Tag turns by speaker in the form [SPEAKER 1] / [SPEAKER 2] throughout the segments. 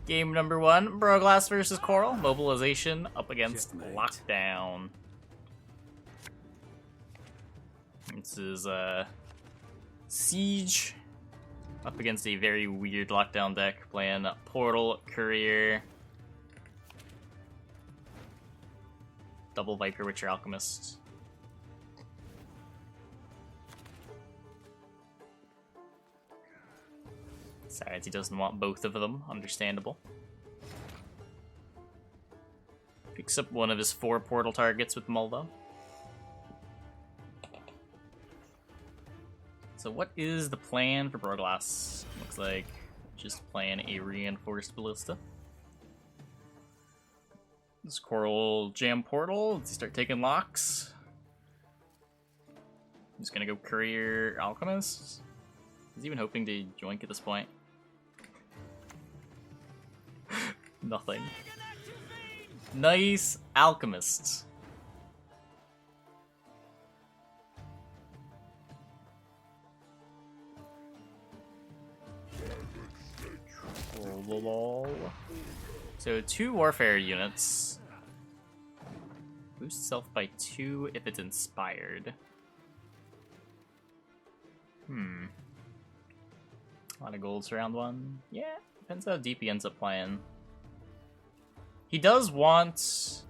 [SPEAKER 1] Game number 1, Broglass versus Coral. Mobilization up against
[SPEAKER 2] Checkmate.
[SPEAKER 1] Lockdown. This is Siege up against a very weird Lockdown deck, playing Portal, Courier, Double Viper, Witcher, Alchemist. Besides, he doesn't want both of them, understandable. Picks up one of his 4 portal targets with Muldo. So what is the plan for Broglass? Looks like just playing a reinforced ballista. This Coral jam portal. Does he start taking locks? He's gonna go Courier Alchemist. He's even hoping to joink at this point. Nothing. Nice Alchemist. So 2 warfare units. Boost self by 2 if it's inspired. A lot of golds for round 1. Yeah, depends how deep he ends up playing. He does want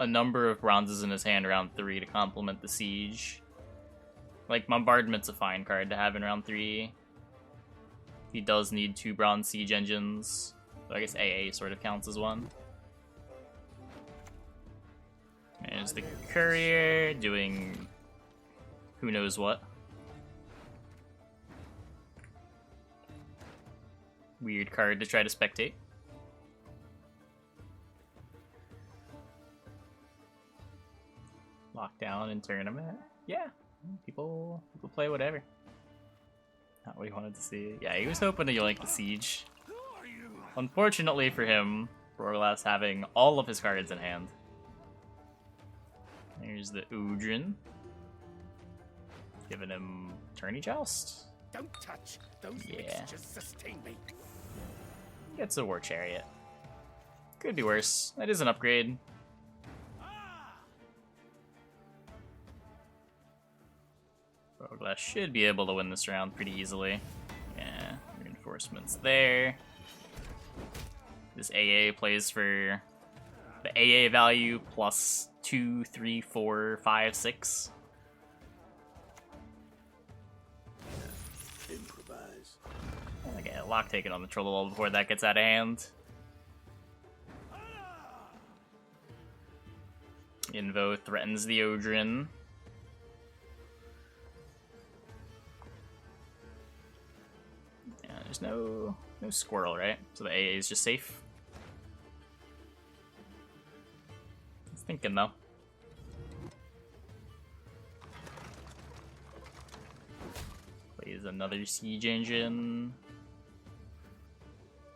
[SPEAKER 1] a number of bronzes in his hand round 3 to complement the siege. Like, Bombardment's a fine card to have in round 3. He does need 2 bronze siege engines. So I guess AA sort of counts as one. There's the Courier doing who knows what. Weird card to try to spectate. Lockdown in tournament. Yeah, people play whatever. Not what he wanted to see. Yeah, he was hoping to yoink the siege. Unfortunately for him, Broglass having all of his cards in hand. Here's the Udrin. Giving him Tourney Joust.
[SPEAKER 2] Don't touch. Those mixtures sustain me.
[SPEAKER 1] Gets a War Chariot. Could be worse. That is an upgrade. Broglass should be able to win this round pretty easily. Yeah, reinforcements there. This AA plays for the AA value plus 2, 3, 4, 5, 6.
[SPEAKER 2] Improvise.
[SPEAKER 1] I get a lock taken on the Trollolol before that gets out of hand. Invo threatens the Odrin. Yeah, there's no squirrel, right? So the AA is just safe. I was thinking though. Plays another siege engine.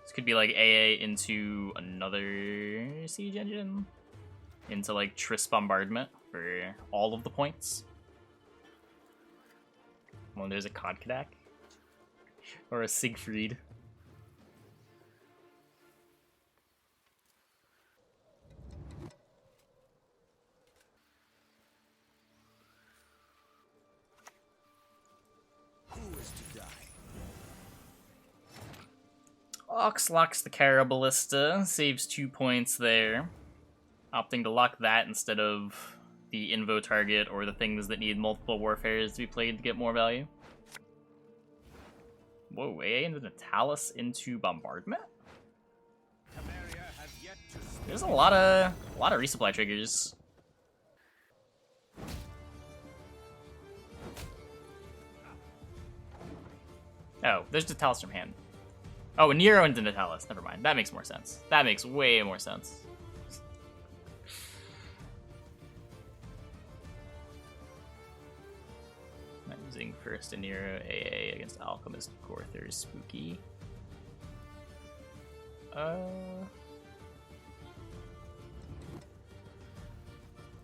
[SPEAKER 1] This could be like AA into another siege engine. Into like Triss Bombardment for all of the points. Well, there's a Kodkadak. Or a Siegfried.
[SPEAKER 2] Who is to die?
[SPEAKER 1] Ox locks the Caraballista, saves 2 points there. Opting to lock that instead of the Invo target or the things that need multiple warfares to be played to get more value. Whoa, AA into Natalis into Bombardment? There's a lot of resupply triggers. Oh, there's Natalis from hand. Oh, Nero into Natalis. Never mind. That makes more sense. That makes way more sense. I'm using first a Nero AA against Alchemist Gorther Spooky.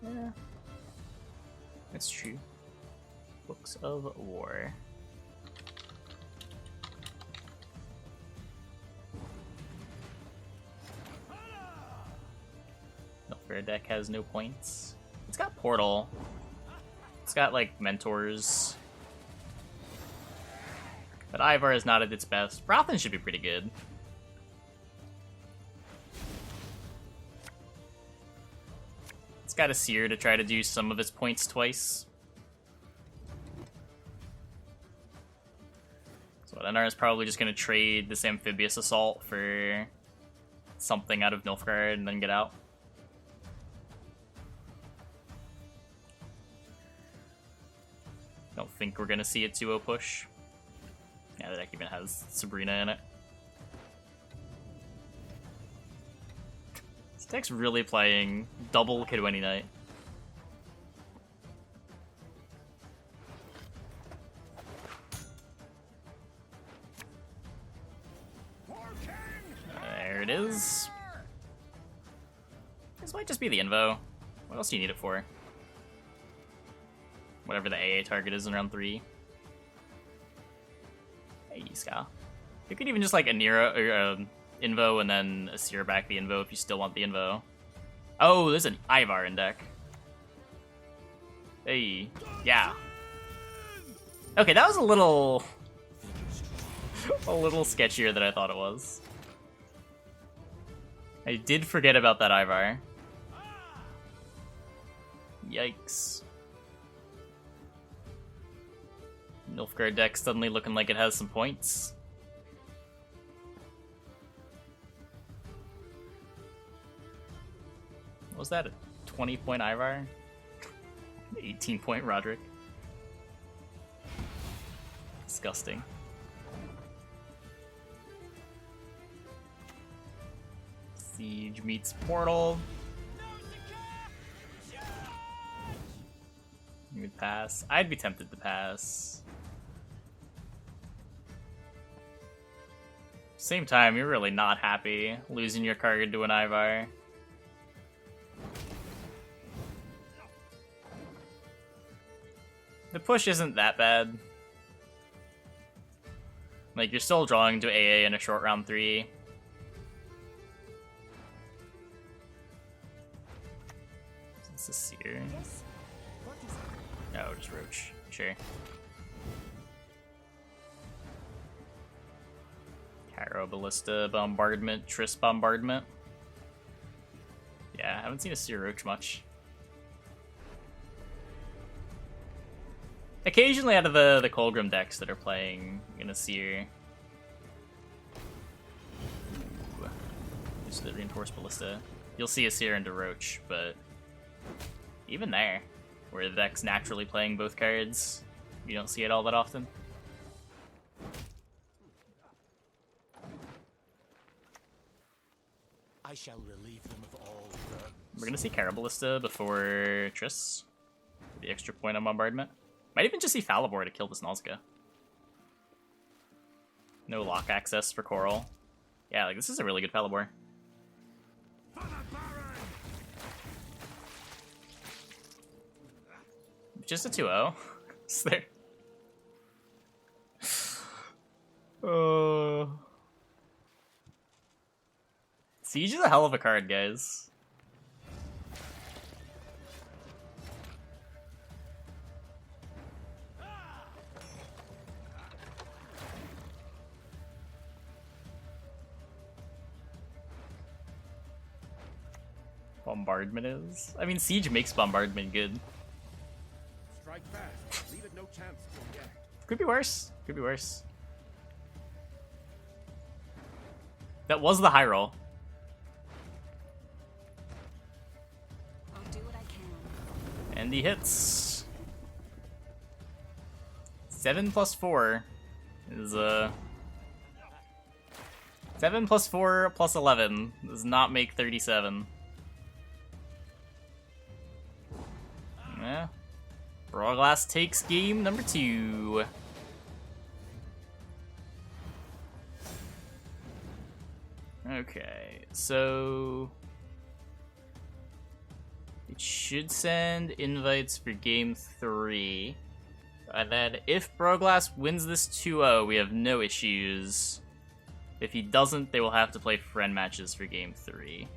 [SPEAKER 1] Yeah. That's true. Books of War. Fair deck has no points. It's got Portal. It's got, like, Mentors. But Ivar is not at its best. Brothen should be pretty good. It's got a Seer to try to do some of its points twice. So NR is probably just going to trade this Amphibious Assault for something out of Nilfgaard and then get out. Don't think we're going to see a 2-0 push. Yeah, the deck even has Sabrina in it. This deck's really playing double Kidweni Knight. There it is. This might just be the Invo. What else do you need it for? Whatever the AA target is in round 3. Hey, Ska. You could even just like Anira or Invo and then Seer back the Invo if you still want the Invo. Oh, there's an Ivar in deck. Hey, yeah. Okay, that was a little sketchier than I thought it was. I did forget about that Ivar. Yikes. Nilfgaard deck suddenly looking like it has some points. What was that, a 20-point Ivar? 18-point Roderick. Disgusting. Siege meets Portal. You would pass. I'd be tempted to pass. Same time, you're really not happy losing your card to an Ivar. The push isn't that bad. Like, you're still drawing to AA in a short round 3. Is this Seer? No, just Roach. Sure. Caro, Ballista, Bombardment, Triss Bombardment. Yeah, I haven't seen a Seer Roach much. Occasionally out of the Colgrim decks that are playing in a Seer. Ooh. Just the Reinforced Ballista. You'll see a Seer into Roach, but even there, where the deck's naturally playing both cards, you don't see it all that often.
[SPEAKER 2] I shall relieve them of all burdens.
[SPEAKER 1] We're gonna see Caraballista before Triss. For the extra point on Bombardment. Might even just see Falibor to kill this Nalska. No lock access for Coral. Yeah, like this is a really good Falibor. Just a 2-0. Is there? Siege is a hell of a card, guys. Bombardment is? I mean, Siege makes Bombardment good.
[SPEAKER 2] Strike fast. Leave it no chance to react.
[SPEAKER 1] Could be worse. Could be worse. That was the high roll.
[SPEAKER 3] I'll do what I can.
[SPEAKER 1] And he hits. 7 plus 4 is 7 plus 4 plus 11 does not make 37. Yeah. Broglass takes game number 2. Okay, so it should send invites for game 3. And then if Broglass wins this 2-0, we have no issues. If he doesn't, they will have to play friend matches for game 3.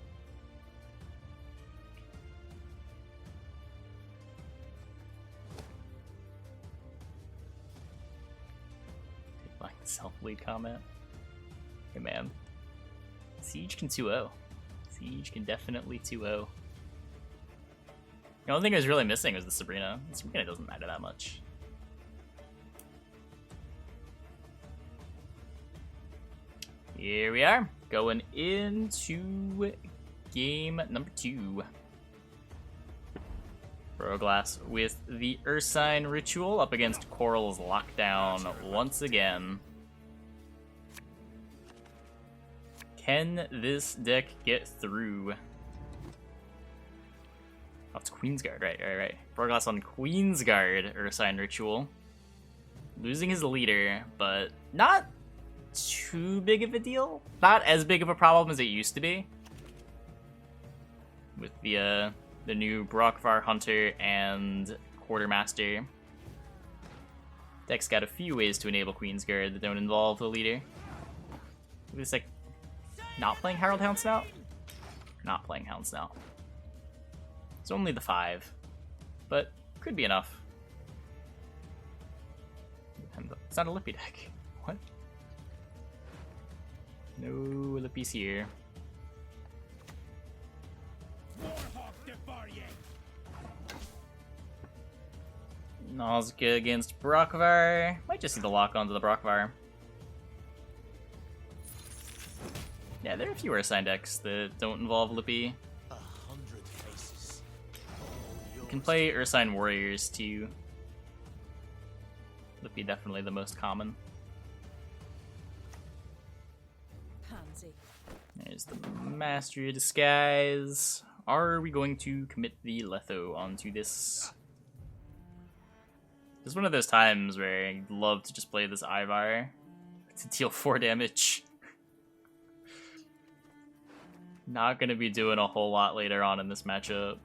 [SPEAKER 1] Self-lead comment. Hey man. Siege can 2-0. Siege can definitely 2-0. The only thing I was really missing was the Sabrina. The Sabrina doesn't matter that much. Here we are, going into game number 2. Roglass with the Ursine Ritual up against Coral's Lockdown once again. Can this deck get through? Oh, it's Queensguard, right. Roglass on Queensguard Ursine Ritual. Losing his leader, but not too big of a deal. Not as big of a problem as it used to be. With the new Brockvar Hunter and Quartermaster. Deck's got a few ways to enable Queensguard that don't involve the leader. It's like not playing Herald Houndsnout? Not playing Houndsnout. It's only the 5, but could be enough. It's not a Lippy deck. What? No Lippies here. Nausicaa against Brockvar. Might just see the lock onto the Brockvar. Yeah, there are a few Ursine decks that don't involve Lippy. You can play Ursine Warriors too. Lippy definitely the most common. There's the Mastery of Disguise. Are we going to commit the Letho onto this? It's one of those times where I'd love to just play this Ivar to deal 4 damage. Not gonna be doing a whole lot later on in this matchup.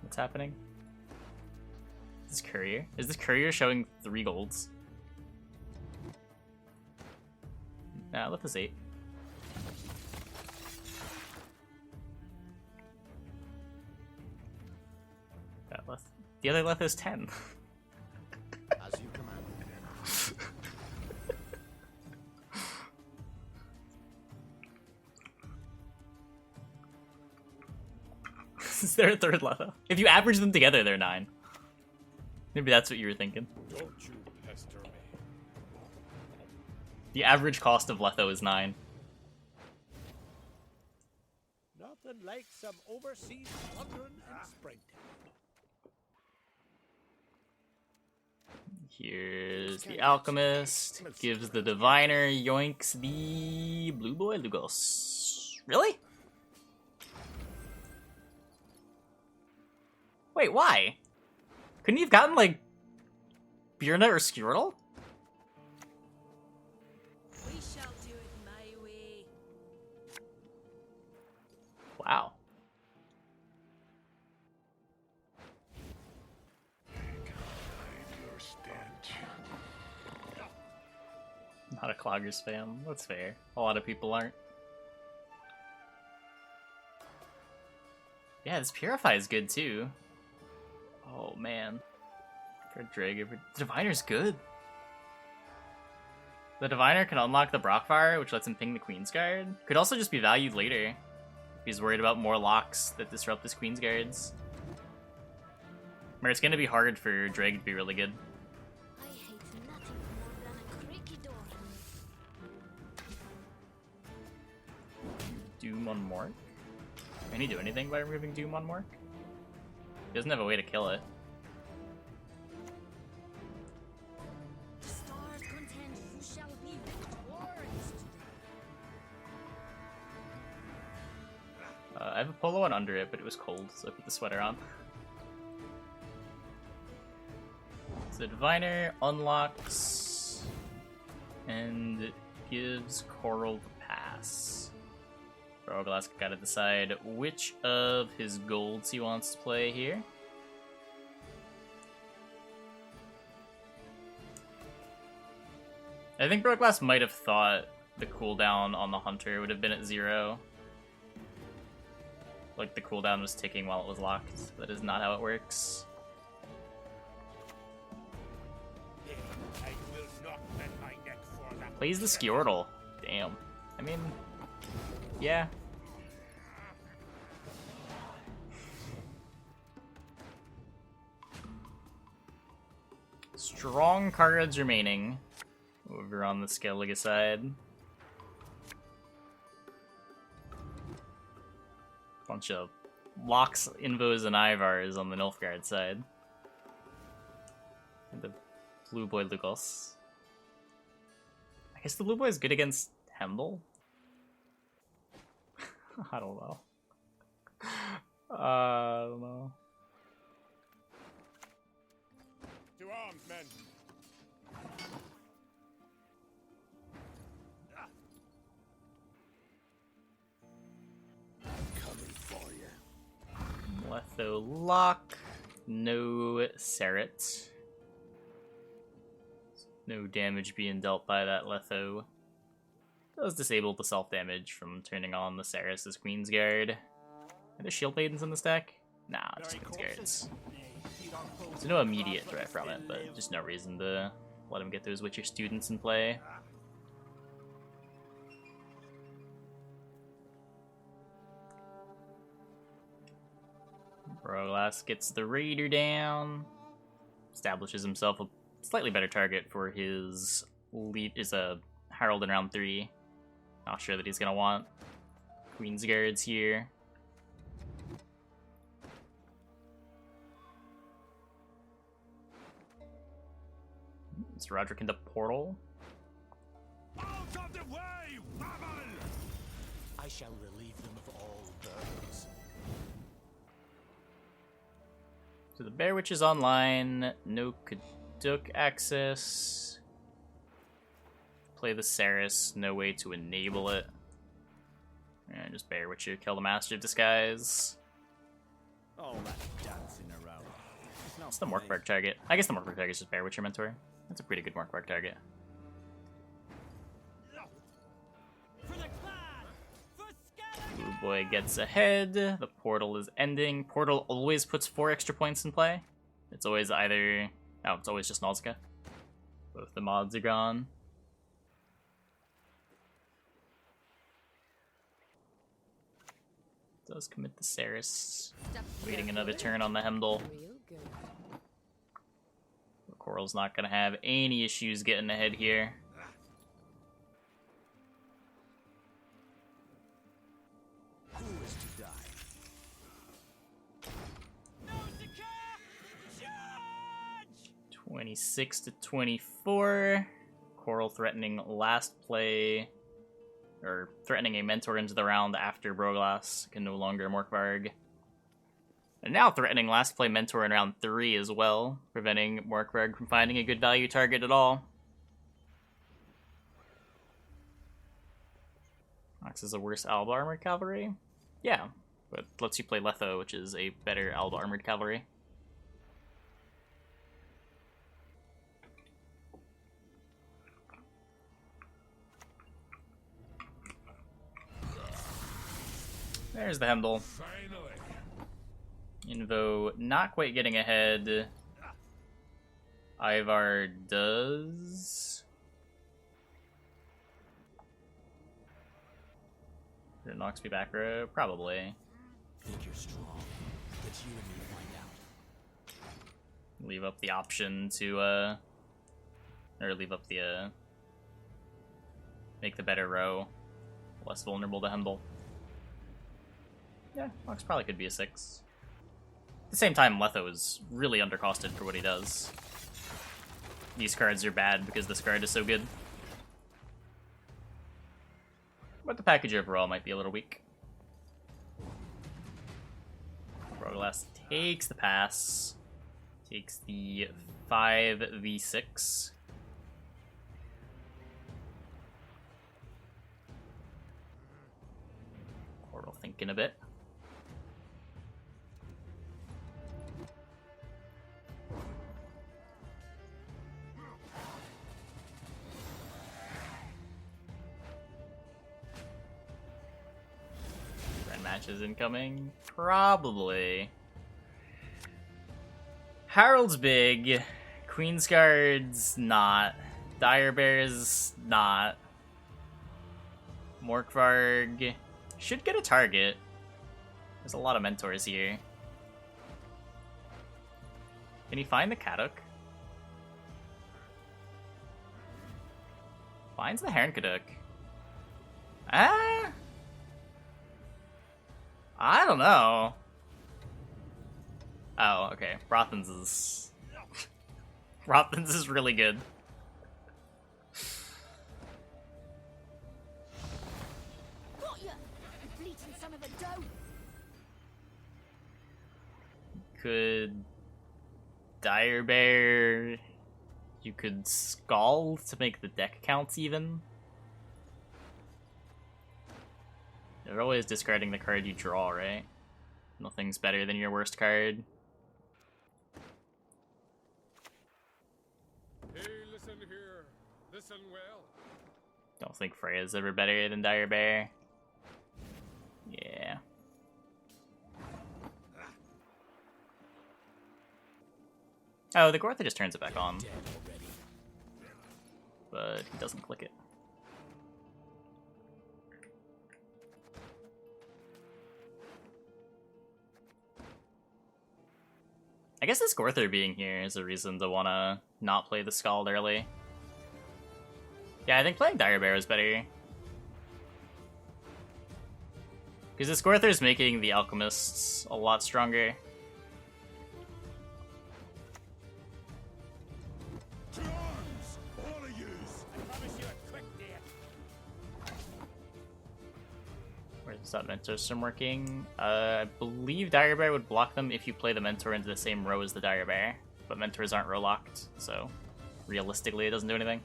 [SPEAKER 1] What's happening? Is this Courier? Is this Courier showing 3 golds? Nah, let this 8. That left. The other left is 10.
[SPEAKER 2] As you command.
[SPEAKER 1] Is there a third Letho? If you average them together, they're 9. Maybe that's what you were thinking.
[SPEAKER 2] Don't you pester me.
[SPEAKER 1] The average cost of Letho is 9.
[SPEAKER 2] Nothing like some overseas plundering and spring.
[SPEAKER 1] Here's the Alchemist. Gives the Diviner. Yoinks the Blue Boy Lugos. Really? Wait, why? Couldn't he have gotten, like, Byrna or Skirtle?
[SPEAKER 3] We shall do it my way.
[SPEAKER 1] Wow. Not a Cloggers fan. That's fair. A lot of people aren't. Yeah, this Purify is good too. Oh man. For Drag, the Diviner's good. The Diviner can unlock the Brockfire, which lets him ping the Queensguard. Could also just be valued later. If he's worried about more locks that disrupt his Queensguards. Where it's gonna be hard for Drag to be really good.
[SPEAKER 3] I hate nothing more than a creaky door.
[SPEAKER 1] Doom on Mork? Can he do anything by removing Doom on Mork? He doesn't have a way to kill it.
[SPEAKER 3] The stars contend you shall be victorious.
[SPEAKER 1] I have a polo on under it, but it was cold, so I put the sweater on. So the Diviner unlocks and gives Coral the pass. Roglass gotta decide which of his golds he wants to play here. I think Roglass might have thought the cooldown on the Hunter would have been at 0. Like the cooldown was ticking while it was locked. That is not how it works.
[SPEAKER 2] I will
[SPEAKER 1] Plays the Skjortl. Damn. I mean, yeah. Strong cards remaining over on the Skellige side. Bunch of Locks, Invos, and Ivars on the Nilfgaard side. And the Blue Boy Lugos. I guess the Blue Boy is good against Hemdall? I don't know. I don't know.
[SPEAKER 2] To arms, men. Coming for you.
[SPEAKER 1] Letho Lock. No Seret. No damage being dealt by that Letho. Does disable the self-damage from turning on the Saris as Queensguard. Are there Shield Maidens in this deck? Nah, just Queensguards. So no immediate threat from it, but just no reason to let him get those Witcher students in play. Broglass gets the Raider down. Establishes himself a slightly better target for his lead is a Herald in round 3. Not sure that he's gonna want Queensguards here. Is Roderick into Portal?
[SPEAKER 2] Out of the way, Babel!
[SPEAKER 4] I shall relieve them of all burdens.
[SPEAKER 1] So the Bear Witch is online. No Kaduk access. Play the Saris. No way to enable it. And just Bear Witch here. Kill the Master of Disguise.
[SPEAKER 2] All that dancing around.
[SPEAKER 1] It's the Morkborg target. I guess the Morkborg target is just Bear Witcher Mentor. That's a pretty good Morkborg target. Blue Boy gets ahead. The Portal is ending. Portal always puts 4 extra points in play. It's always either... Oh, it's always just Nozka. Both the mods are gone. Does commit the Saris. Waiting another turn on the Hemdall. Coral's not going to have any issues getting ahead here.
[SPEAKER 2] Who is to die?
[SPEAKER 1] 26 to 24. Coral threatening last play, or threatening a mentor into the round after Broglass can no longer Morkvarg. And now threatening last play mentor in round 3 as well, preventing Morkvarg from finding a good value target at all. Ox is a worse Alba Armored Cavalry? Yeah, but lets you play Letho, which is a better Alba Armored Cavalry. There's the Hemdall. Invo not quite getting ahead. Ivar does. Did it knocks me back row? Probably.
[SPEAKER 4] Think you're strong. It's you and me to find out.
[SPEAKER 1] Leave up the option to, or leave up the, make the better row less vulnerable to Hemdall. Yeah, Nox probably could be a 6. At the same time, Letho is really undercosted for what he does. These cards are bad because this card is so good. But the package overall might be a little weak. Broglass takes the pass. Takes the 5v6. Portal thinking a bit. Matches incoming? Probably. Harold's big. Queensguard's not. Dire Bear is not. Morkvarg should get a target. There's a lot of mentors here. Can he find the Kaduk? Finds the Hernkaduk. Ah! I don't know. Oh, okay. Brothen's is... Brothen's is really good.
[SPEAKER 3] Got ya! You bleating son of a doe!
[SPEAKER 1] Could... Dire Bear... You could Scald to make the deck counts even. You're always discarding the card you draw, right? Nothing's better than your worst card.
[SPEAKER 2] Hey, listen here. Listen well.
[SPEAKER 1] Don't think Freya's ever better than Dire Bear. Yeah. Oh, the Gortha just turns it back on.
[SPEAKER 4] Dead already.
[SPEAKER 1] But he doesn't click it. I guess this Gorther being here is a reason to want to not play the Scald early. Yeah, I think playing Dire Bear is better. Because this Gorther is making the Alchemists a lot stronger.
[SPEAKER 2] To arms, all of yous. I promise you a quick death.
[SPEAKER 1] Where's that Mentor Sim working? I believe Dire Bear would block them if you play the Mentor into the same row as the Dire Bear. But Mentors aren't row locked, so realistically it doesn't do anything.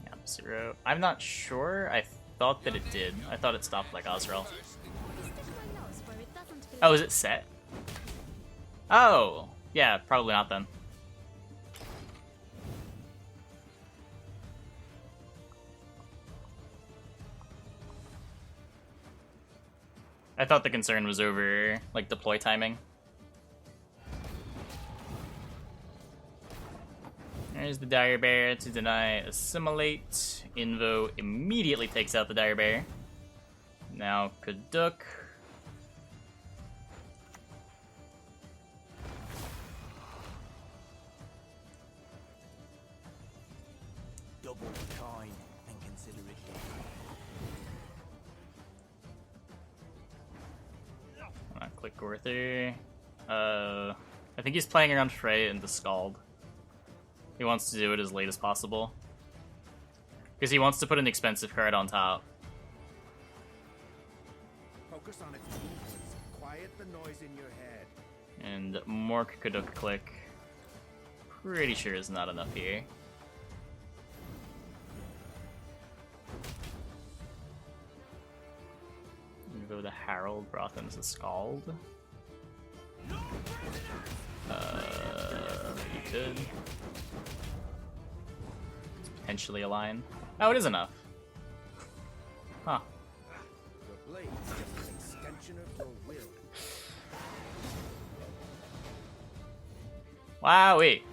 [SPEAKER 1] Yeah, 0. I'm not sure. I thought that it did. I thought it stopped like Osrel.
[SPEAKER 3] You stick my nose where it doesn't belong.
[SPEAKER 1] Oh, is it set? Oh! Yeah, probably not then. I thought the concern was over, like, deploy timing. There's the Dire Bear to deny Assimilate. Invo immediately takes out the Dire Bear. Now Kaduk.
[SPEAKER 4] Double the coin and consider it done.
[SPEAKER 1] Click Gorther. I think he's playing around Frey and the Scald. He wants to do it as late as possible. Because he wants to put an expensive card on top.
[SPEAKER 2] Focus on its movements. Quiet the noise in your head.
[SPEAKER 1] And Mork Kaduk click. Pretty sure is not enough here. We go to Harold, Brothen's a Scald. You could. Potentially align. Oh, it is enough. Huh.
[SPEAKER 2] The blade's just an extension of your will.
[SPEAKER 1] Wow, wait.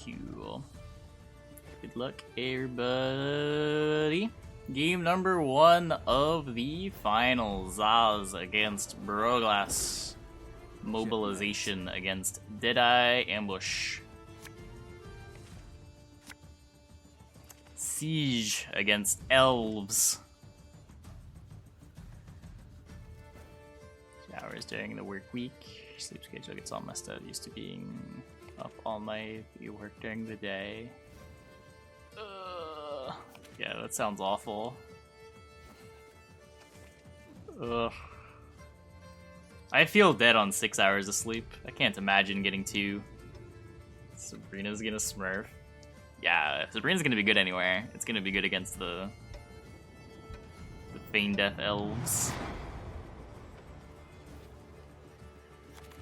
[SPEAKER 1] Cool. Good luck, everybody. Game number 1 of the finals. Zaz against Broglass. Mobilization against Deadeye Ambush. Siege against Elves. Hours during the work week. Sleep schedule gets all messed up. Used to being up all night. You work during the day. Yeah, that sounds awful. Ugh. I feel dead on 6 hours of sleep. I can't imagine getting 2. Sabrina's gonna smurf. Yeah, Sabrina's gonna be good anywhere. It's gonna be good against the Feign Death Elves.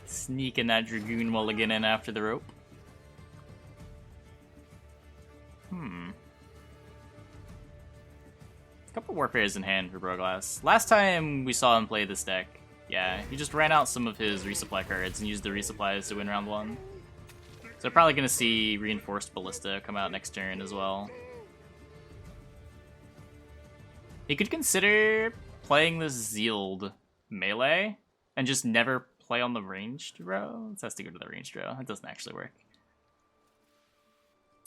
[SPEAKER 1] Sneaking that Dragoon mulligan in after the rope. A couple warfares in hand for Broglass. Last time we saw him play this deck, yeah, he just ran out some of his resupply cards and used the resupplies to win round 1. So we're probably going to see Reinforced Ballista come out next turn as well. He could consider playing the Zealed melee and just never play on the ranged row. This has to go to the ranged row. That doesn't actually work.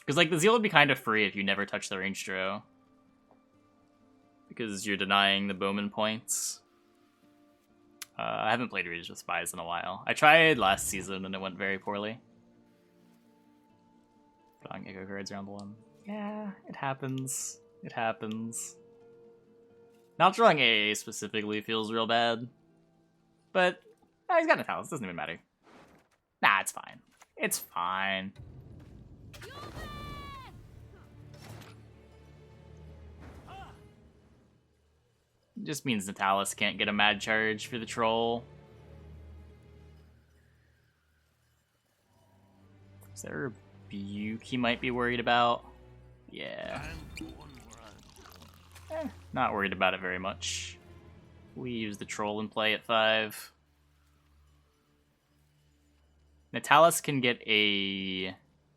[SPEAKER 1] Because like the Zeal would be kind of free if you never touch the ranged row. Because you're denying the Bowman points. I haven't played Reach with Spies in a while. I tried last season and it went very poorly. Drawing Echo cards round 1. Yeah, it happens. It happens. Not drawing AA specifically feels real bad. But he's got Natalis, doesn't even matter. Nah, it's fine. It's fine. Just means Natalis can't get a mad charge for the troll. Is there a Rebuke he might be worried about? Yeah. Not worried about it very much. We use the troll and play at 5. Natalis can get a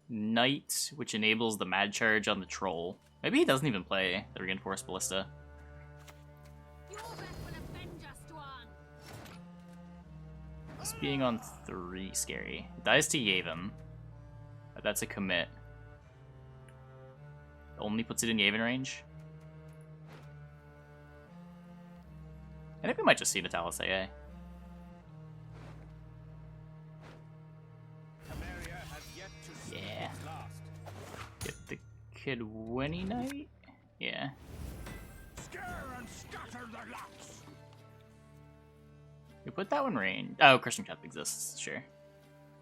[SPEAKER 1] knight, which enables the mad charge on the troll. Maybe he doesn't even play the Reinforced Ballista. This being on 3 scary. It dies to Yavin. But that's a commit. Only puts it in Yavin range. I think we might just see Natalis AA. Yeah. Get the Kid Winnie Knight? Yeah.
[SPEAKER 2] Scare and scatter the lots.
[SPEAKER 1] We put that one range. Oh, Crushing Cup exists, sure.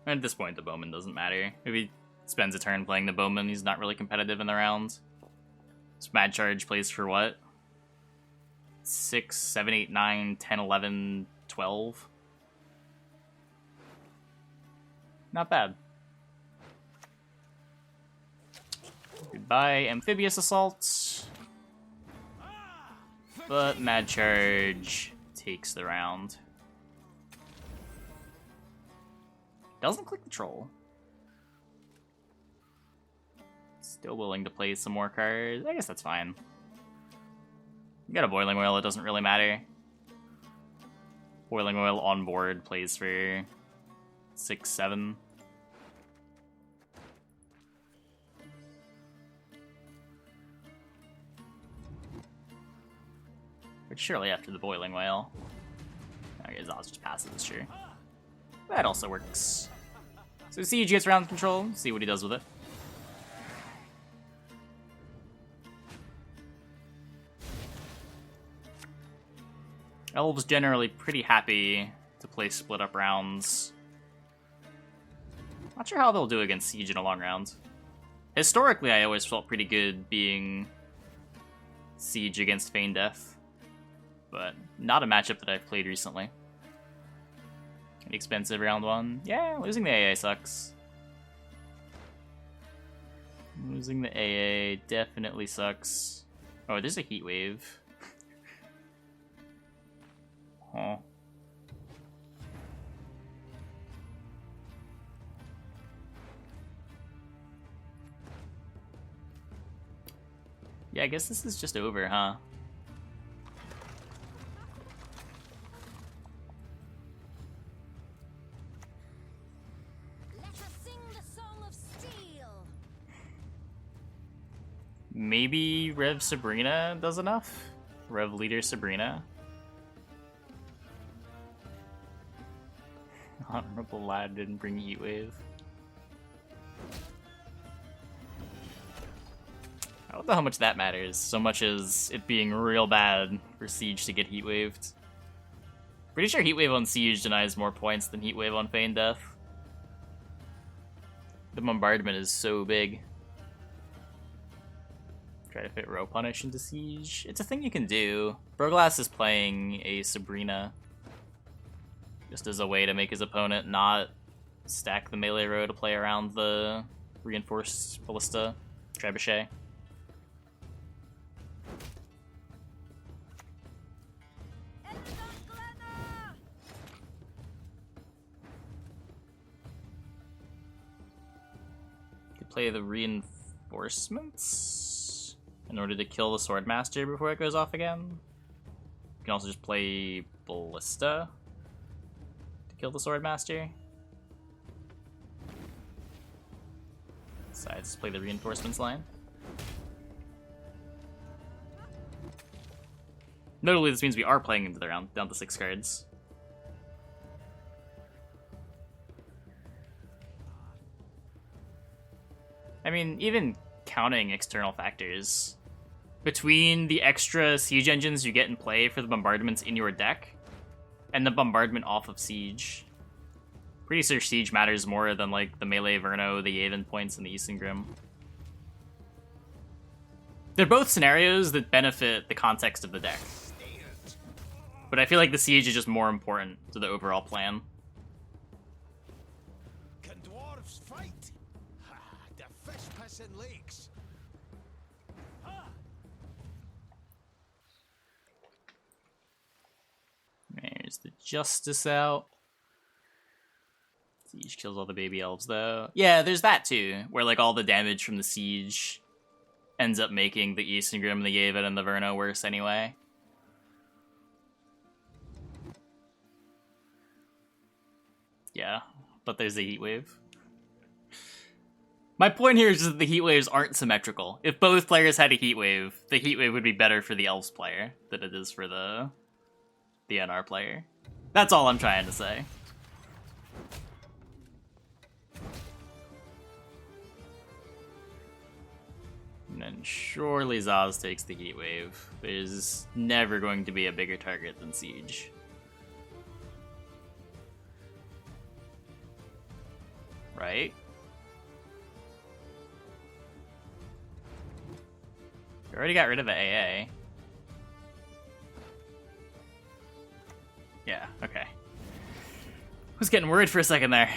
[SPEAKER 1] And at this point, the Bowman doesn't matter. If he spends a turn playing the Bowman, he's not really competitive in the round. This Mad Charge plays for what? 6, 7, 8, 9, 10, 11, 12. Not bad. Goodbye, Amphibious Assault. But Mad Charge takes the round. Doesn't click the troll. Still willing to play some more cards. I guess that's fine. You got a Boiling Oil, it doesn't really matter. Boiling Oil on board plays for 6, 7. But surely after the Boiling Whale. Okay, Zaz just passes, sure. That also works. So Siege gets round control, see what he does with it. Elves generally pretty happy to play split up rounds. Not sure how they'll do against Siege in a long round. Historically, I always felt pretty good being Siege against Feign Death, but not a matchup that I've played recently. Expensive round 1. Yeah, losing the AA sucks. Losing the AA definitely sucks. Oh, there's a Heat Wave. Huh. Yeah, I guess this is just over, huh?
[SPEAKER 3] Let us sing the song of steel.
[SPEAKER 1] Maybe Rev Sabrina does enough? Rev Leader Sabrina? Honorable Lad didn't bring Heat Wave. I don't know how much that matters, so much as it being real bad for Siege to get Heat Waved. Pretty sure Heat Wave on Siege denies more points than Heat Wave on Feign Death. The bombardment is so big. Try to fit Row Punish into Siege. It's a thing you can do. Broglass is playing a Sabrina just as a way to make his opponent not stack the melee row to play around the Reinforced Ballista Trebuchet. play the reinforcements in order to kill the Swordmaster before it goes off again. You can also just play Ballista to kill the Swordmaster. Besides, let's play the reinforcements line. Notably, this means we are playing into the round, down to 6 cards. I mean, even counting external factors, between the extra siege engines you get in play for the bombardments in your deck, and the bombardment off of siege, pretty sure siege matters more than like the melee Verno, the Yavin points, and the Eastern Grim. They're both scenarios that benefit the context of the deck. But I feel like the siege is just more important to the overall plan.
[SPEAKER 2] Can dwarves fight? Ha, the fish pissing lakes.
[SPEAKER 1] There's the Justice out. Siege kills all the baby elves, though. Yeah, there's that, too, where, like, all the damage from the siege ends up making the Eastern Grim, the Yavin, and the Verno worse anyway. Yeah, but there's a heat wave. My point here is just that the heat waves aren't symmetrical. If both players had a heat wave, the heat wave would be better for the Elves player than it is for the NR player. That's all I'm trying to say. And then surely Zaz takes the heat wave. There's never going to be a bigger target than Siege. Right? We already got rid of the AA. Yeah, okay. Was getting worried for a second there.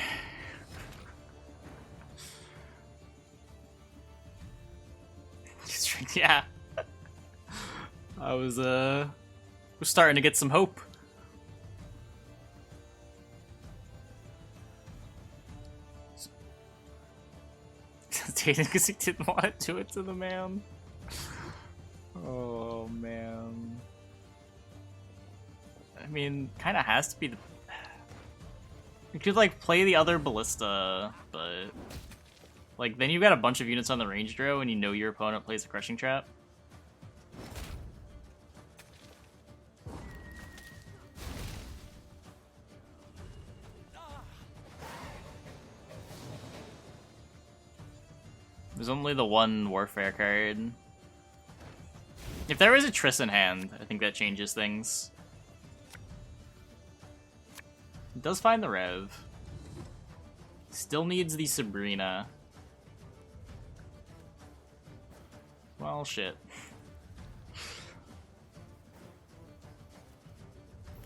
[SPEAKER 1] Yeah. I was starting to get some hope. Because he didn't want to do it to the man. Oh, man. I mean, kind of has to be the... You could, like, play the other Ballista, but... Like, then you've got a bunch of units on the ranged row, and you know your opponent plays a Crushing Trap. There's only the one Warfare card. If there was a Triss in hand, I think that changes things. It does find the Rev. Still needs the Sabrina. Well, shit.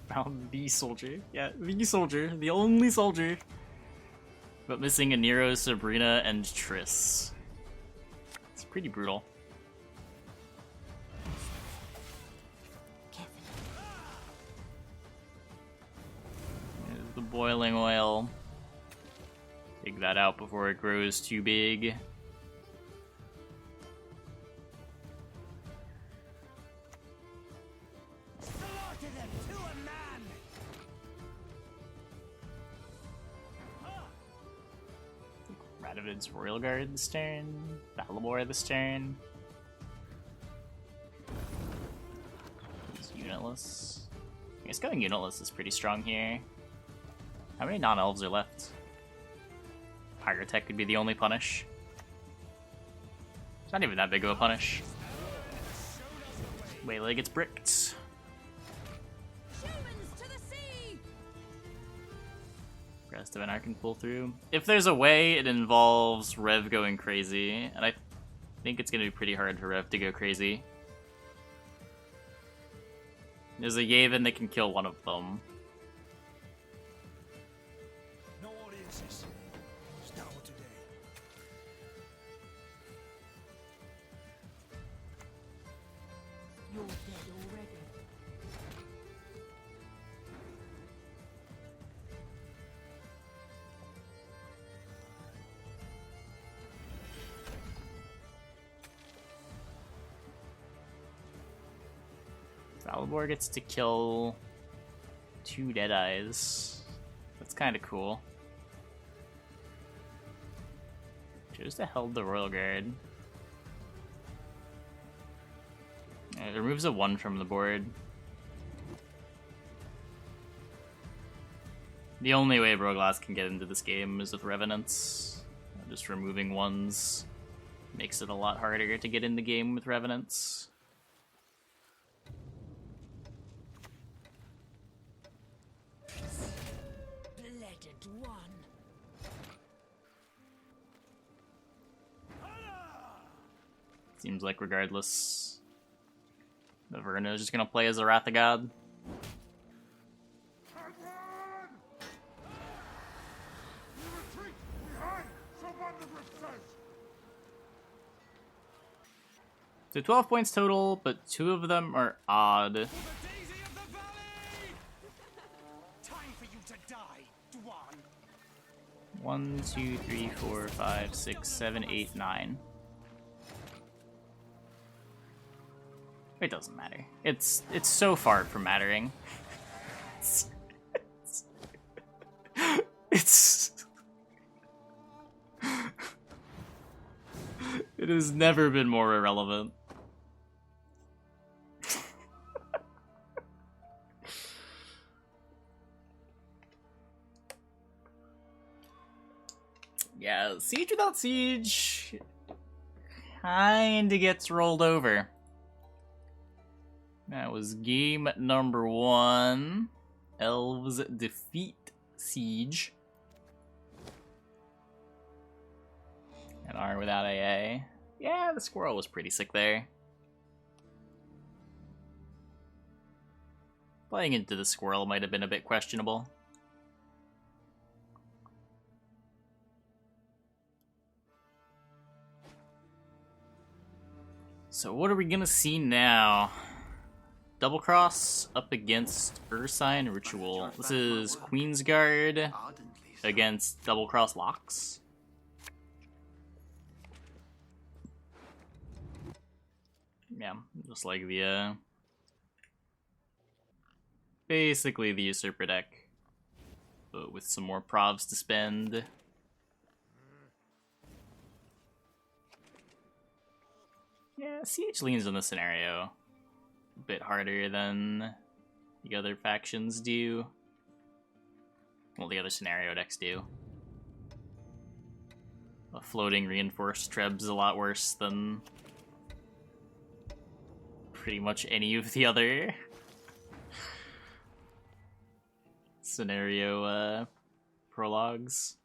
[SPEAKER 1] Found the soldier. Yeah, the soldier. The only soldier. But missing a Nero, Sabrina, and Triss. It's pretty brutal. There's the boiling oil. Take that out before it grows too big. Radovid's Royal Guard this turn. Valimor this turn. He's unitless. I guess going unitless is pretty strong here. How many non-elves are left? Pyrotech could be the only punish. It's not even that big of a punish. Waylay gets bricked. Rest of NR can pull through. If there's a way, it involves Rev going crazy, and I think it's going to be pretty hard for Rev to go crazy. There's a Yavin that can kill one of them.
[SPEAKER 2] No audiences. Start today.
[SPEAKER 3] You're dead already.
[SPEAKER 1] Valibor gets to kill 2 Deadeyes. That's kind of cool. Chose to held the Royal Guard. It removes a 1 from the board. The only way Broglass can get into this game is with Revenants. Just removing 1s makes it a lot harder to get in the game with Revenants.
[SPEAKER 3] Blooded one.
[SPEAKER 1] Seems like regardless, the Verna is just gonna play as a Wrath of God. So 12 points total, but 2 of them are odd.
[SPEAKER 2] Time for you to die, Dwan.
[SPEAKER 1] 1, 2, 3, 4, 5, 6, 7, 8, 9. It doesn't matter. It's so far from mattering. It's it has never been more irrelevant. Yeah, Siege without Siege kinda gets rolled over. That was game number 1. Elves defeat Siege. And are without AA. Yeah, the squirrel was pretty sick there. Playing into the squirrel might have been a bit questionable. So what are we gonna see now? Double Cross up against Ursine Ritual. This is Queensguard against Double Cross Locks. Yeah, just like the basically the Usurper deck, but with some more provs to spend. Yeah, Siege leans on the scenario a bit harder than the other factions do. Well, the other scenario decks do. A floating reinforced Treb's a lot worse than pretty much any of the other scenario prologues.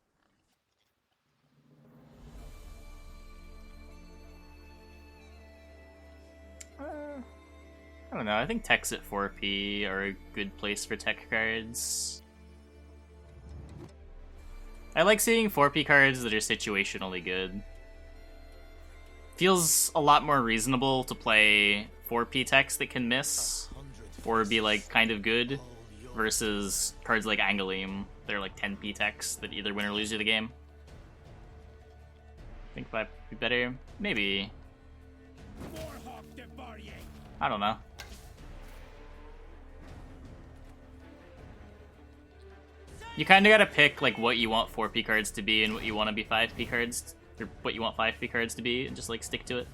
[SPEAKER 1] I don't know, I think techs at 4P are a good place for tech cards. I like seeing 4P cards that are situationally good. Feels a lot more reasonable to play 4P techs that can miss, or be like kind of good, versus cards like Angleem that are like 10P techs that either win or lose you the game. Think 5 would be better? Maybe. I don't know. You kind of gotta pick like what you want 4P cards to be and what you want to be 5P cards, or what you want 5P cards to be, and just like stick to it.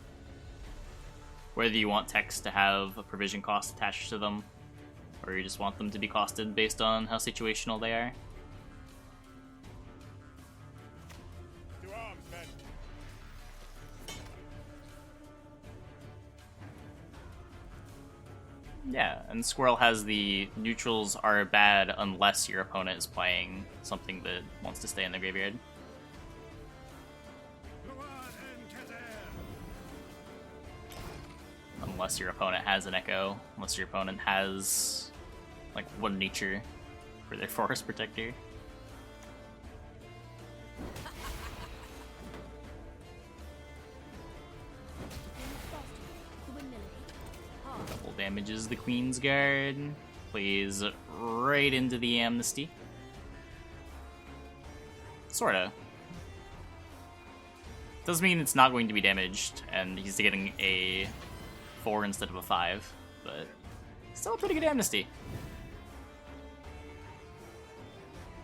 [SPEAKER 1] Whether you want text to have a provision cost attached to them, or you just want them to be costed based on how situational they are.
[SPEAKER 2] To arms, men.
[SPEAKER 1] Yeah, and Squirrel has the neutrals are bad unless your opponent is playing something that wants to stay in the graveyard. Unless your opponent has an Echo, unless your opponent has like 1 nature for their Forest Protector. Double damages the Queensguard, plays right into the Amnesty. Sorta. Does mean it's not going to be damaged, and he's getting a 4 instead of a 5, but Still a pretty good Amnesty.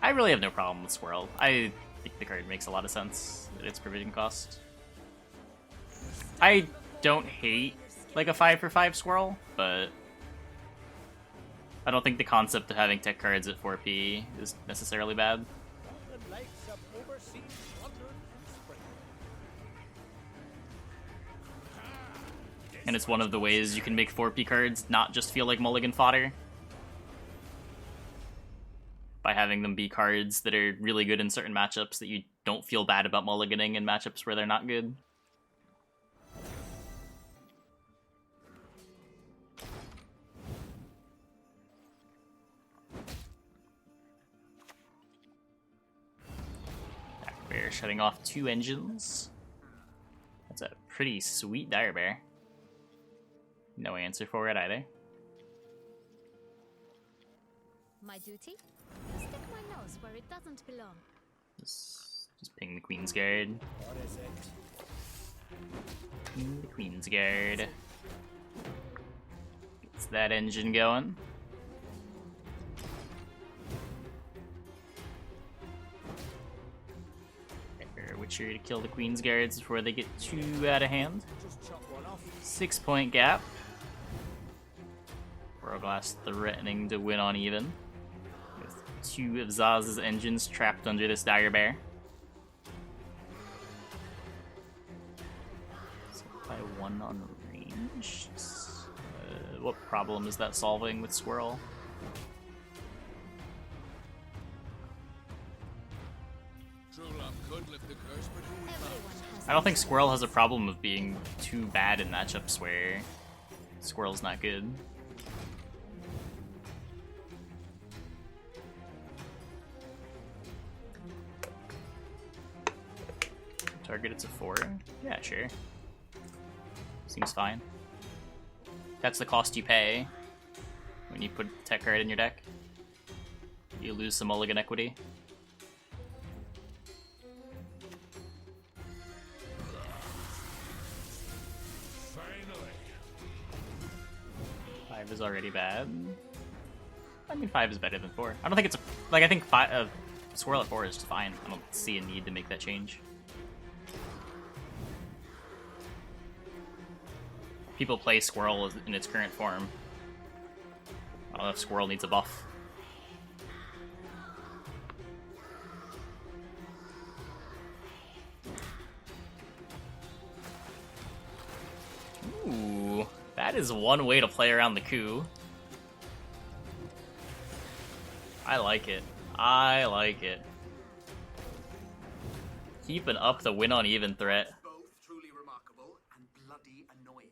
[SPEAKER 1] I really have no problem with Squirrel. I think the card makes a lot of sense at its provision cost. I don't hate like a 5 for 5 Squirrel, but I don't think the concept of having tech cards at 4p is necessarily bad.
[SPEAKER 2] The lakes of overseen wonder and spring.
[SPEAKER 1] And it's one of the ways you can make 4p cards not just feel like mulligan fodder. By having them be cards that are really good in certain matchups that you don't feel bad about mulliganing in matchups where they're not good. Bear shutting off 2 engines. That's a pretty sweet Dire Bear. No answer for it either.
[SPEAKER 3] My duty? To stick my nose where it doesn't belong.
[SPEAKER 1] Just ping the Queensguard.
[SPEAKER 2] What is it?
[SPEAKER 1] Ping the Queensguard. Gets that engine going. Witcher to kill the Queensguards before they get too out of hand.
[SPEAKER 2] Just chop one off.
[SPEAKER 1] 6-point gap. Boroglass threatening to win on even. With 2 of Zaz's engines trapped under this Dire Bear. So by 1 on range. What problem is that solving with Squirrel? I don't think Squirrel has a problem of being too bad in matchups where Squirrel's not good. Target it's a 4. Yeah, sure. Seems fine. That's the cost you pay when you put a tech card in your deck. You lose some mulligan equity. Is already bad. I mean, 5 is better than 4. I don't think it's like I think Squirrel at 4 is just fine. I don't see a need to make that change. People play Squirrel in its current form. I don't know if Squirrel needs a buff. Ooh. That is one way to play around the coup. I like it. I like it. Keeping up the win on even threat.
[SPEAKER 5] Both truly remarkable and bloody annoying.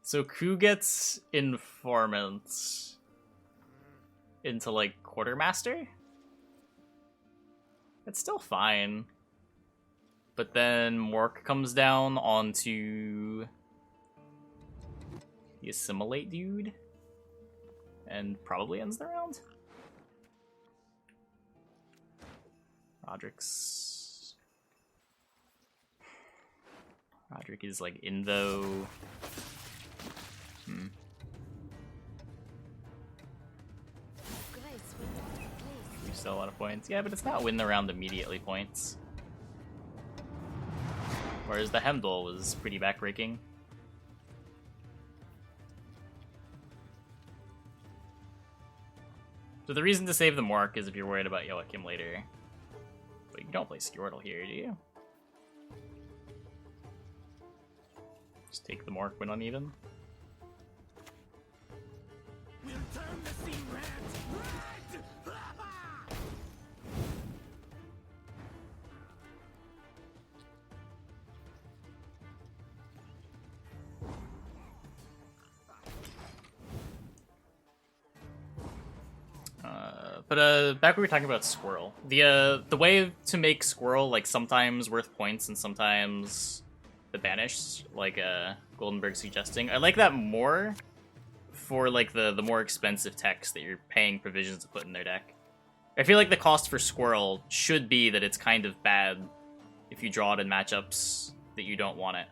[SPEAKER 1] So coup gets informants into like Quartermaster? It's still fine. But then Mork comes down onto the Assimilate dude and probably ends the round. Roderick is like Invo. We still a lot of points. Yeah, but it's not win the round immediately points. Whereas the Hemdall was pretty backbreaking. So the reason to save the Mork is if you're worried about Joachim later. But you don't play Skjortl here, do you? Just take the Mork when uneven.
[SPEAKER 2] We'll turn the sea red! Red!
[SPEAKER 1] Back when we were talking about Squirrel, the way to make Squirrel like sometimes worth points and sometimes the banished, like Goldenberg suggesting, I like that more for like the more expensive techs that you're paying provisions to put in their deck. I feel like the cost for Squirrel should be that it's kind of bad if you draw it in matchups that you don't want it.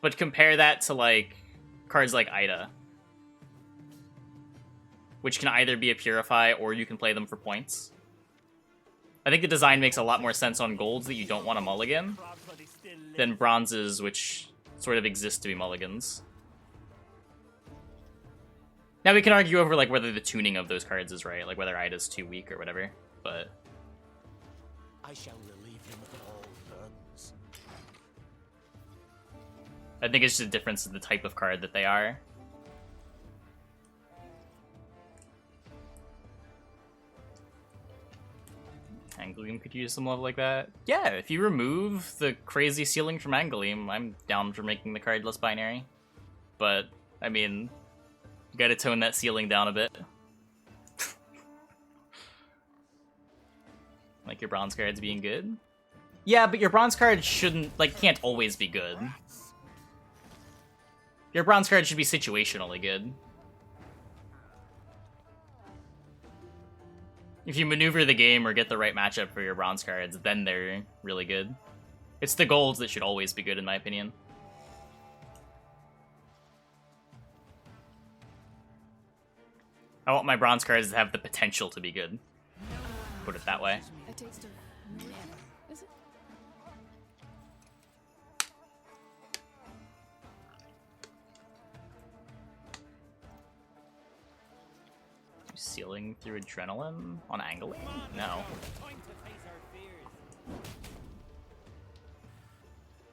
[SPEAKER 1] But compare that to, like, cards like Ida, which can either be a Purify or you can play them for points. I think the design makes a lot more sense on golds that you don't want to mulligan than bronzes, which sort of exist to be mulligans. Now we can argue over like whether the tuning of those cards is right, like whether Ida's too weak or whatever, but
[SPEAKER 4] I shall relieve him of all burdens.
[SPEAKER 1] I think it's just a difference in the type of card that they are. Angleem could use some love like that. Yeah, if you remove the crazy ceiling from Angleem, I'm down for making the card less binary. But, I mean, you gotta tone that ceiling down a bit. Like your bronze cards being good? Yeah, but your bronze card shouldn't, like, can't always be good. Your bronze card should be situationally good. If you maneuver the game or get the right matchup for your bronze cards, then they're really good. It's the golds that should always be good, in my opinion. I want my bronze cards to have the potential to be good. Put it that way.
[SPEAKER 6] A taste of never. Is it?
[SPEAKER 1] Sealing through adrenaline on Angleem? No.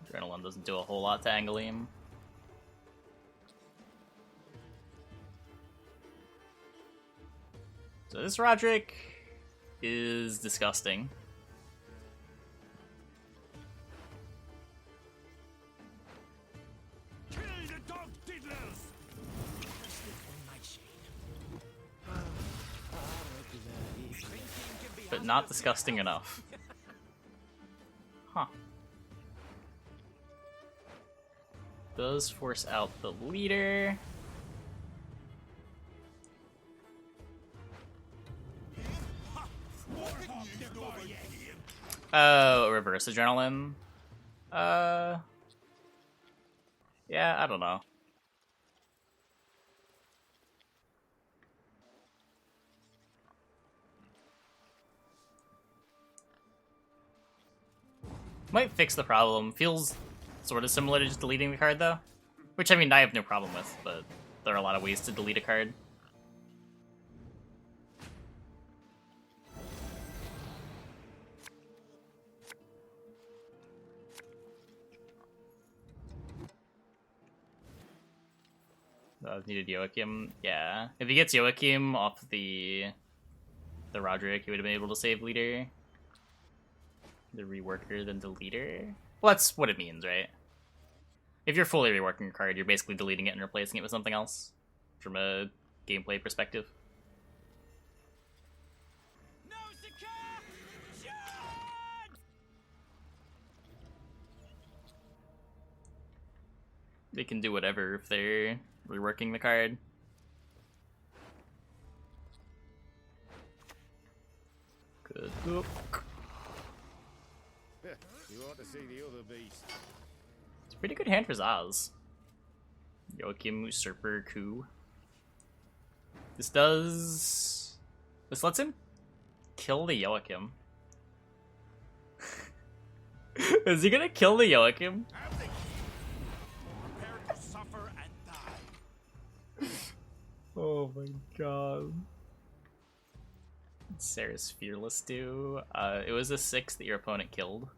[SPEAKER 1] Adrenaline doesn't do a whole lot to Angleem. So this Roderick is disgusting.
[SPEAKER 2] Kill the dog diddlers!
[SPEAKER 1] But not disgusting enough. Huh. Does force out the leader. Oh, reverse adrenaline. Yeah, I don't know. Might fix the problem. Feels sort of similar to just deleting the card, though. Which, I mean, I have no problem with, but there are a lot of ways to delete a card. Needed Joachim. Yeah. If he gets Joachim off the Roderick, he would have been able to save leader. The reworker, then the leader. Well, that's what it means, right? If you're fully reworking a card, you're basically deleting it and replacing it with something else from a gameplay perspective. They can do whatever if they're reworking the card. Good hook.
[SPEAKER 2] You ought to see the other beast.
[SPEAKER 1] It's a pretty good hand for Zaz. Joachim, Usurper, Coup. This lets him kill the Joachim. Is he gonna kill the Joachim?
[SPEAKER 2] Prepare to suffer and die.
[SPEAKER 1] Oh my god. Sarah's Fearless do. It was a 6 that your opponent killed.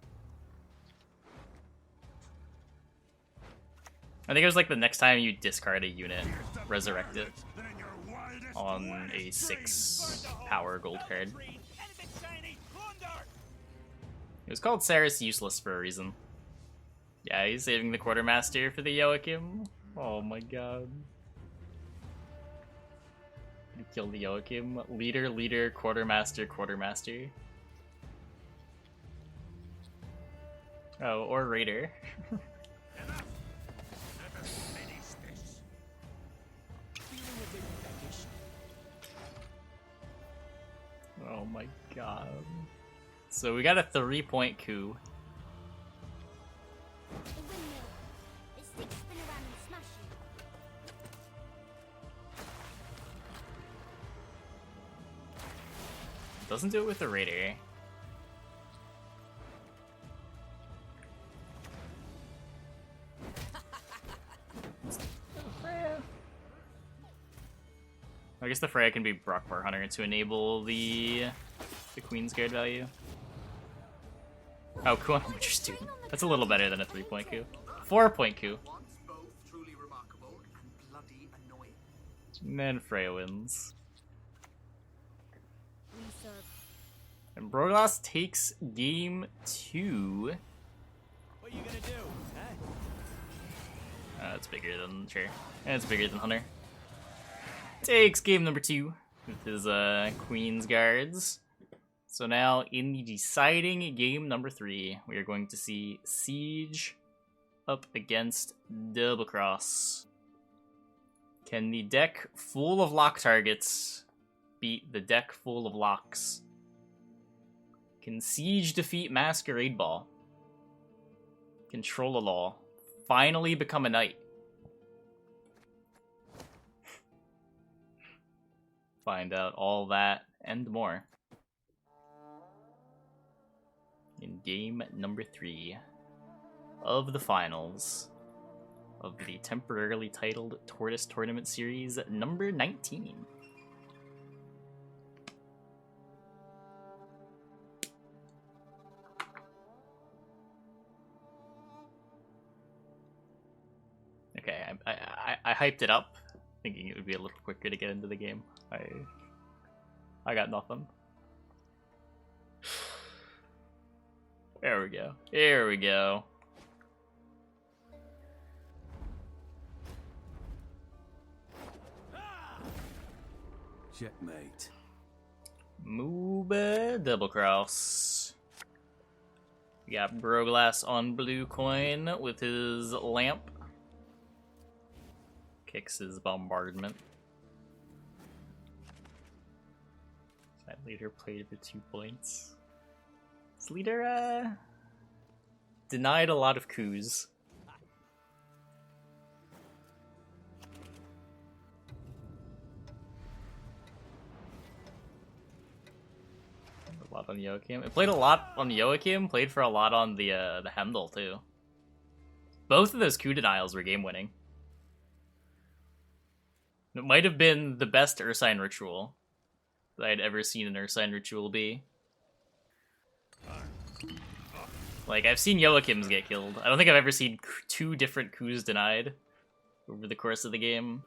[SPEAKER 1] I think it was like the next time you discard a unit, resurrect it on a 6 power gold card. It was called Sarah's Useless for a reason. Yeah, he's saving the Quartermaster for the Joachim. Oh my god. You killed the Joachim. Leader, leader, Quartermaster, Quartermaster. Oh, or Raider. Oh my god. So we got a 3-point coup.
[SPEAKER 3] The windmill. It sticks
[SPEAKER 1] Doesn't do it with the Raider. I guess the Freya can be Brockbar Hunter to enable the Queensguard value. Oh, cool. Witcher Student. That's a little better than a 3-point coup. 4-point coup.
[SPEAKER 5] Once both truly remarkable and bloody annoying.
[SPEAKER 1] And then Freya wins.
[SPEAKER 3] We serve.
[SPEAKER 1] And Broglas takes game 2.
[SPEAKER 4] What are you gonna do, huh?
[SPEAKER 1] It's bigger than, sure. And it's bigger than Hunter. Takes game number 2 with his Queen's Guards. So now in the deciding game number 3, we are going to see Siege up against Double Cross. Can the deck full of lock targets beat the deck full of locks? Can Siege defeat Masquerade Ball? Control a Law finally become a knight? Find out all that and more in game number 3 of the finals of the temporarily titled Tortoise Tournament Series number 19. Okay, I hyped it up, thinking it would be a little quicker to get into the game. I got nothing. There we go. Here we go.
[SPEAKER 2] Checkmate.
[SPEAKER 1] Mooba Double Cross. We got Broglass on blue coin with his lamp. Kicks his bombardment. That leader played for 2 points. This leader, denied a lot of coups. A lot on Joachim. It played a lot on Joachim, played for a lot on the Heimdall too. Both of those coup denials were game winning. It might have been the best Ursine ritual that I'd ever seen an Ursine ritual be. Like, I've seen Joachim's get killed. I don't think I've ever seen 2 different coups denied over the course of the game.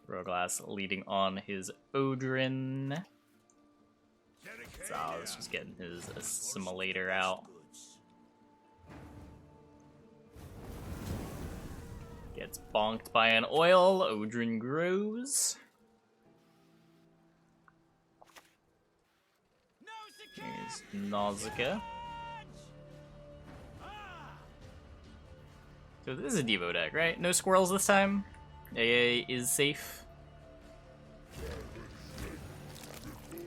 [SPEAKER 1] Broglass leading on his Odrin. Zal's just getting his assimilator out. Gets bonked by an oil. Odrin grows. Here's Nausicaa. So this is a Devo deck, right? No squirrels this time. AA is safe.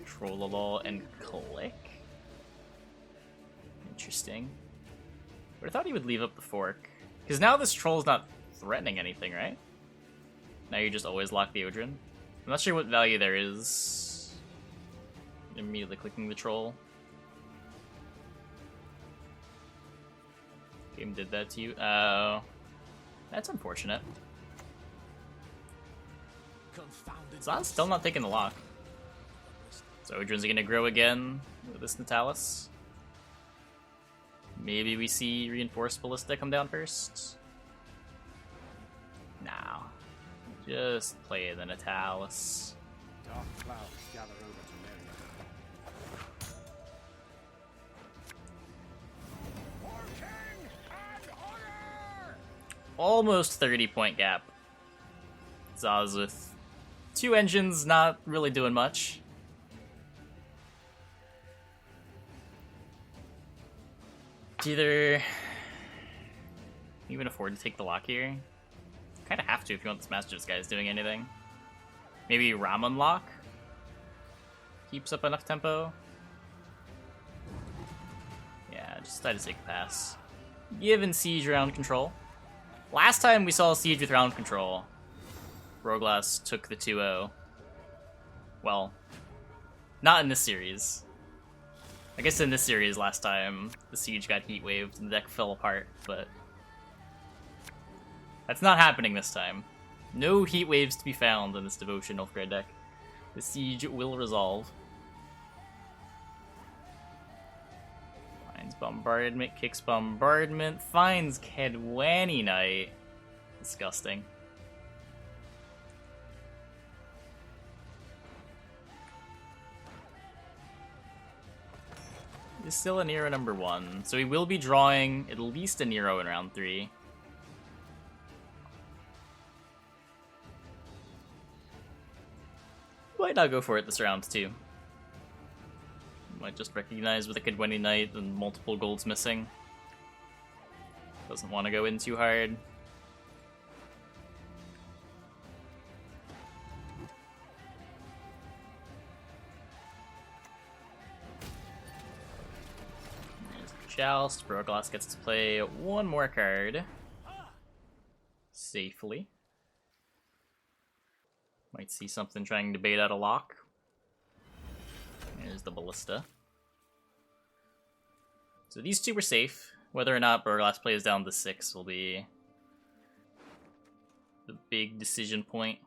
[SPEAKER 1] Trollable and click. Interesting. But I thought he would leave up the fork. Because now this troll's not threatening anything, right? Now you just always lock the Odrin. I'm not sure what value there is. Immediately clicking the troll. Game did that to you. Oh. That's unfortunate. Zion's still not taking the lock. So Odrin's gonna grow again with this Natalis. Maybe we see Reinforced Ballista come down first. No. Just play the Natalis.
[SPEAKER 2] Dark clouds gather over to Miriam. For king and honor!
[SPEAKER 1] Almost 30-point gap. Zaz with 2 engines, not really doing much. Either even afford to take the lock here. Kind of have to if you want this Master's guys doing anything. Maybe Ramen lock keeps up enough tempo. Yeah, just decided to take a pass. Given Siege round control. Last time we saw Siege with round control, Roglass took the 2-0. Well, not in this series. I guess in this series last time, the Siege got heat waved and the deck fell apart, but that's not happening this time. No heat waves to be found in this Devotion Nilfgaard deck. The Siege will resolve. Finds Bombardment, kicks Bombardment, finds Kedwani Knight. Disgusting. Is still a Nero number 1, so he will be drawing at least a Nero in round 3. Might not go for it this round too. Might just recognize with a Kedwani Knight and multiple golds missing. Doesn't want to go in too hard. Joust. Broglass gets to play one more card. Safely. Might see something trying to bait out a lock. There's the Ballista. So these two were safe. Whether or not Broglass plays down to 6 will be the big decision point.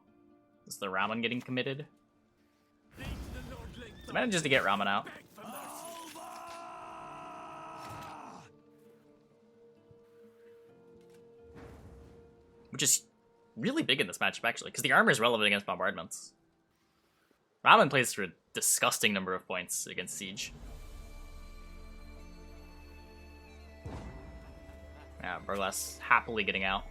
[SPEAKER 1] Is the Ramen getting committed? So manages to get Ramen out. Which is really big in this matchup, actually, because the armor is relevant against bombardments. Ramen plays for a disgusting number of points against Siege. Yeah, Broglass happily getting out.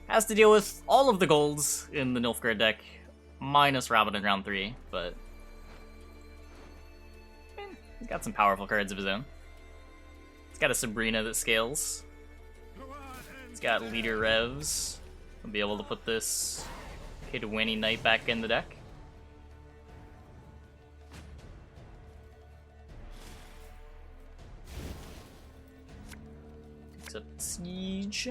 [SPEAKER 1] Has to deal with all of the golds in the Nilfgaard deck, minus Ramen in round 3, but he's got some powerful cards of his own. He's got a Sabrina that scales. He's got Leader Revs. He'll be able to put this Kedwani Knight back in the deck. Picks up Siege.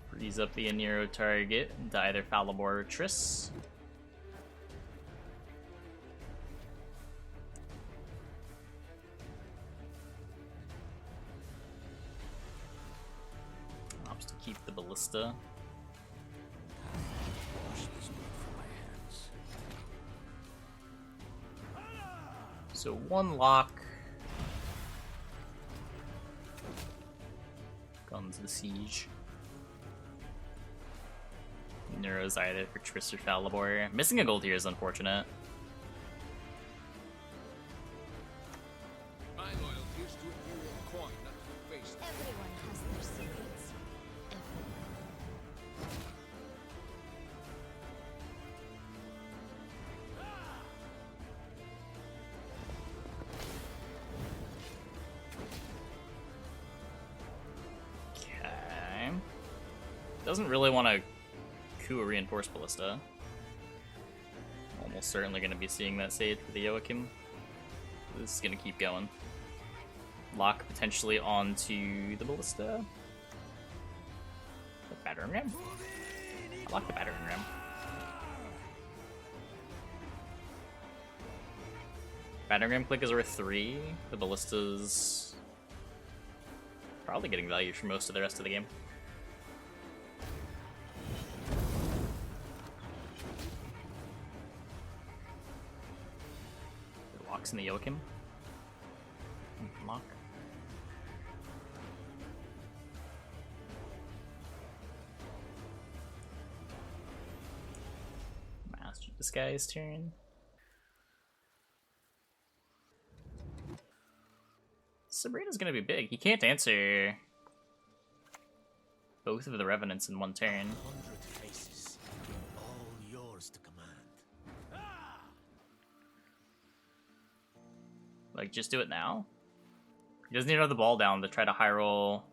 [SPEAKER 1] Frees up the Aniro target into either Falibor or Triss. Opts to keep the Ballista. So one lock. Comes the Siege. Neuro's either for Triss or Falibor. Missing a gold here is unfortunate.
[SPEAKER 2] My loyalty is to Imperial coin, not to face.
[SPEAKER 3] Everyone has their secrets. Everyone.
[SPEAKER 1] Okay. Doesn't really want to coup a reinforced Ballista. Almost certainly going to be seeing that Sage for the Joachim. This is going to keep going. Lock potentially onto the Ballista. The Battering Ram? I like the Battering Ram. Battering Ram click is worth 3. The Ballista's probably getting value for most of the rest of the game. Locks in the Joachim. Lock. Master Disguise turn. Sabrina's gonna be big. He can't answer both of the Revenants in one turn.
[SPEAKER 4] 100 faces, all yours to command.
[SPEAKER 1] Like, just do it now. He doesn't need to have the ball down to try to high roll.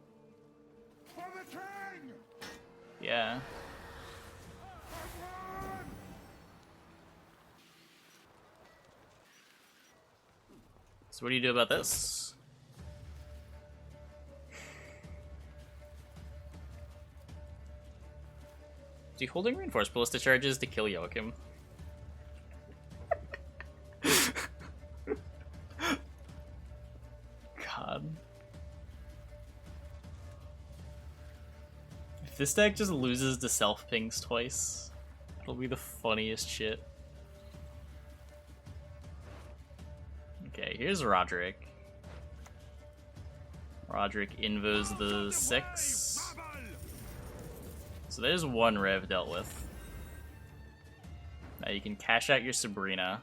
[SPEAKER 2] For the king!
[SPEAKER 1] Yeah. So what do you do about this? Is he holding reinforced ballista charges to kill Joachim? God. If this deck just loses to self-pings twice, it'll be the funniest shit. Okay, here's Roderick. Roderick invos the 6. So there's one rev dealt with. Now you can cash out your Sabrina.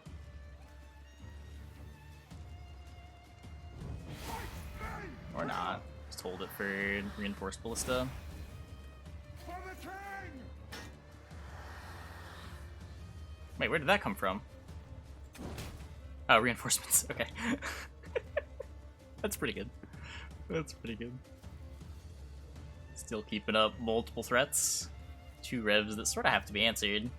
[SPEAKER 1] Or not. Just hold it for reinforced ballista. Wait, where did that come from? Oh, reinforcements. Okay. That's pretty good. That's pretty good. Still keeping up multiple threats. 2 revs that sort of have to be answered.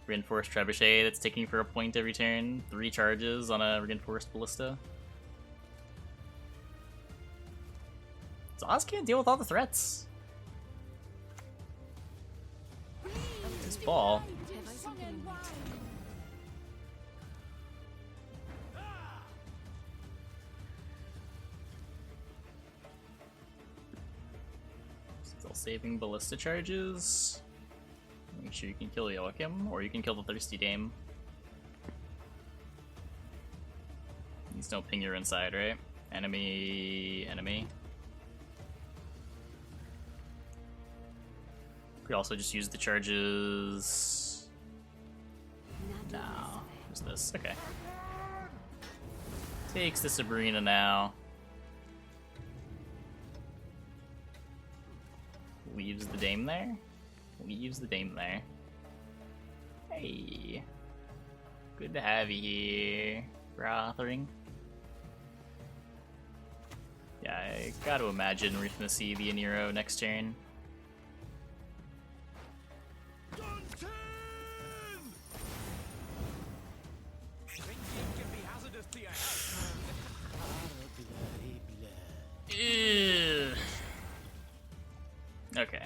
[SPEAKER 1] Reinforced trebuchet that's ticking for a point every turn. 3 charges on a reinforced ballista. So Oz can't deal with all the threats. His ball. Still saving ballista charges. Make sure you can kill Joachim, or you can kill the Thirsty Dame. These don't ping your inside, right? Enemy, enemy. We also just use the charges. No, who's this? Okay. Takes the Sabrina now. Leaves the Dame there. Leaves the Dame there. Hey. Good to have you here, Rothering. Yeah, I gotta imagine we're gonna see the Aniro next turn. Ew. Okay.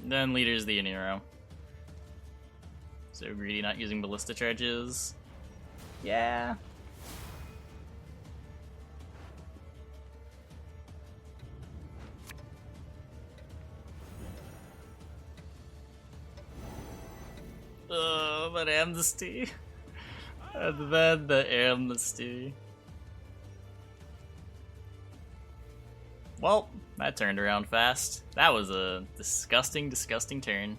[SPEAKER 1] Then leader's the Aniro. So greedy not using ballista charges. Yeah. Oh, but amnesty. And then the amnesty. Well, that turned around fast. That was a disgusting, disgusting turn.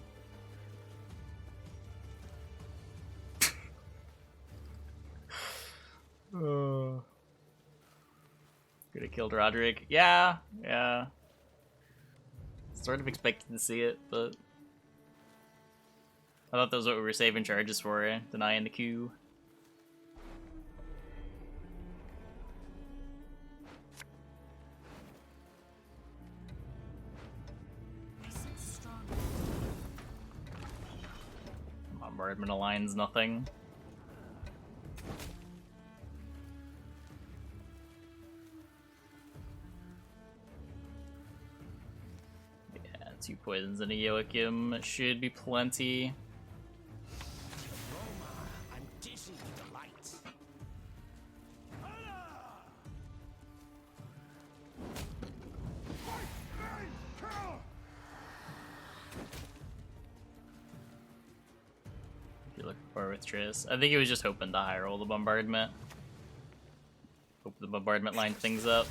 [SPEAKER 1] Could have killed Roderick. Yeah. Sort of expected to see it, but I thought that was what we were saving charges for, denying the Q. Bombardment aligns nothing. Yeah, 2 poisons and a Joachim should be plenty.
[SPEAKER 4] I'm dizzy with delight.
[SPEAKER 1] If you're looking for with Triss, I think he was just hoping to high roll the bombardment. Hope the bombardment line things up.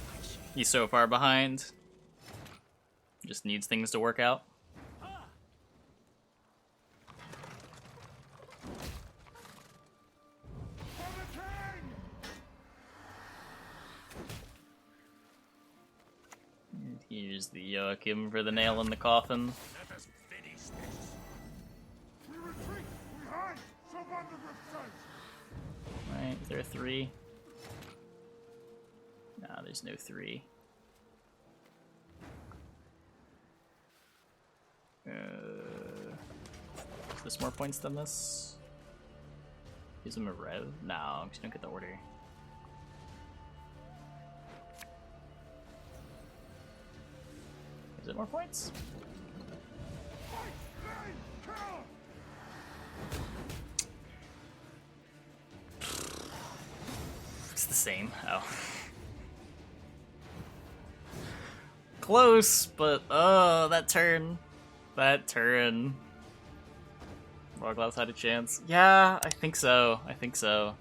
[SPEAKER 1] He's so far behind. Just needs things to work out. And here's the Joachim for the nail in the coffin.
[SPEAKER 2] Let us finish this. We retreat. We hide. Surrender with sense.
[SPEAKER 1] Right, is there a 3? Nah, there's no 3. Is this more points than this? Gives him a rev? No, because you don't get the order. Is it more points? It's the same. Oh. Close, but oh, that turn. That turn. Roglass had a chance. Yeah, I think so. I think so.